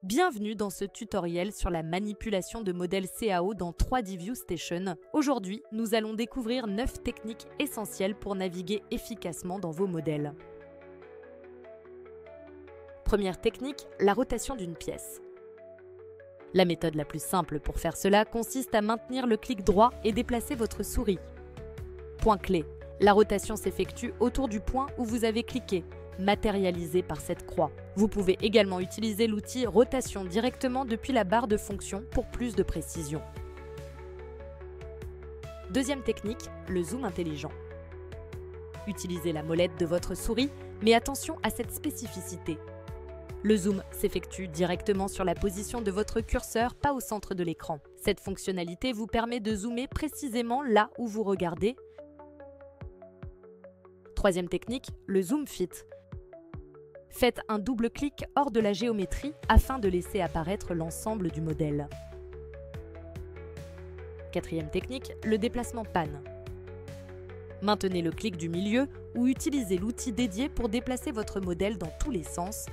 Bienvenue dans ce tutoriel sur la manipulation de modèles CAO dans 3D View Station. Aujourd'hui, nous allons découvrir 9 techniques essentielles pour naviguer efficacement dans vos modèles. Première technique, la rotation d'une pièce. La méthode la plus simple pour faire cela consiste à maintenir le clic droit et déplacer votre souris. Point clé, la rotation s'effectue autour du point où vous avez cliqué, matérialisé par cette croix. Vous pouvez également utiliser l'outil rotation directement depuis la barre de fonction pour plus de précision. Deuxième technique, le zoom intelligent. Utilisez la molette de votre souris, mais attention à cette spécificité. Le zoom s'effectue directement sur la position de votre curseur, pas au centre de l'écran. Cette fonctionnalité vous permet de zoomer précisément là où vous regardez. Troisième technique, le zoom fit. Faites un double clic hors de la géométrie afin de laisser apparaître l'ensemble du modèle. Quatrième technique, le déplacement pan. Maintenez le clic du milieu ou utilisez l'outil dédié pour déplacer votre modèle dans tous les sens.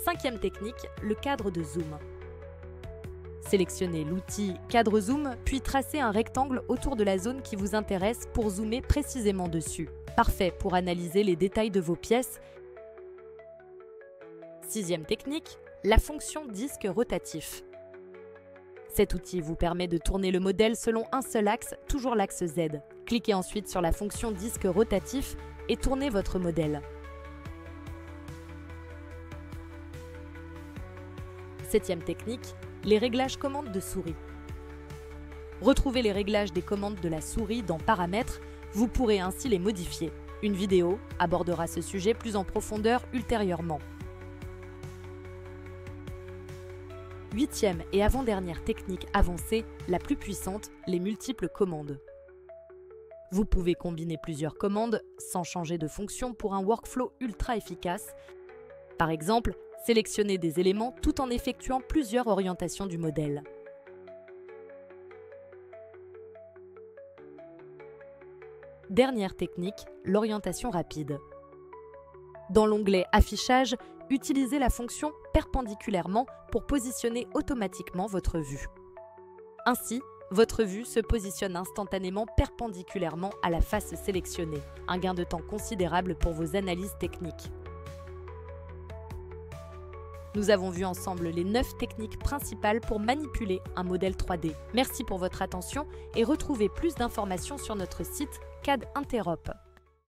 Cinquième technique, le cadre de zoom. Sélectionnez l'outil cadre zoom, puis tracez un rectangle autour de la zone qui vous intéresse pour zoomer précisément dessus. Parfait pour analyser les détails de vos pièces. Sixième technique, la fonction disque rotatif. Cet outil vous permet de tourner le modèle selon un seul axe, toujours l'axe Z. Cliquez ensuite sur la fonction disque rotatif et tournez votre modèle. Septième technique, les réglages commandes de souris. Retrouvez les réglages des commandes de la souris dans Paramètres, vous pourrez ainsi les modifier. Une vidéo abordera ce sujet plus en profondeur ultérieurement. Huitième et avant-dernière technique avancée, la plus puissante, les multiples commandes. Vous pouvez combiner plusieurs commandes sans changer de fonction pour un workflow ultra efficace. Par exemple, sélectionnez des éléments tout en effectuant plusieurs orientations du modèle. Dernière technique, l'orientation rapide. Dans l'onglet Affichage, utilisez la fonction perpendiculairement pour positionner automatiquement votre vue. Ainsi, votre vue se positionne instantanément perpendiculairement à la face sélectionnée, un gain de temps considérable pour vos analyses techniques. Nous avons vu ensemble les 9 techniques principales pour manipuler un modèle 3D. Merci pour votre attention et retrouvez plus d'informations sur notre site CAD Interop.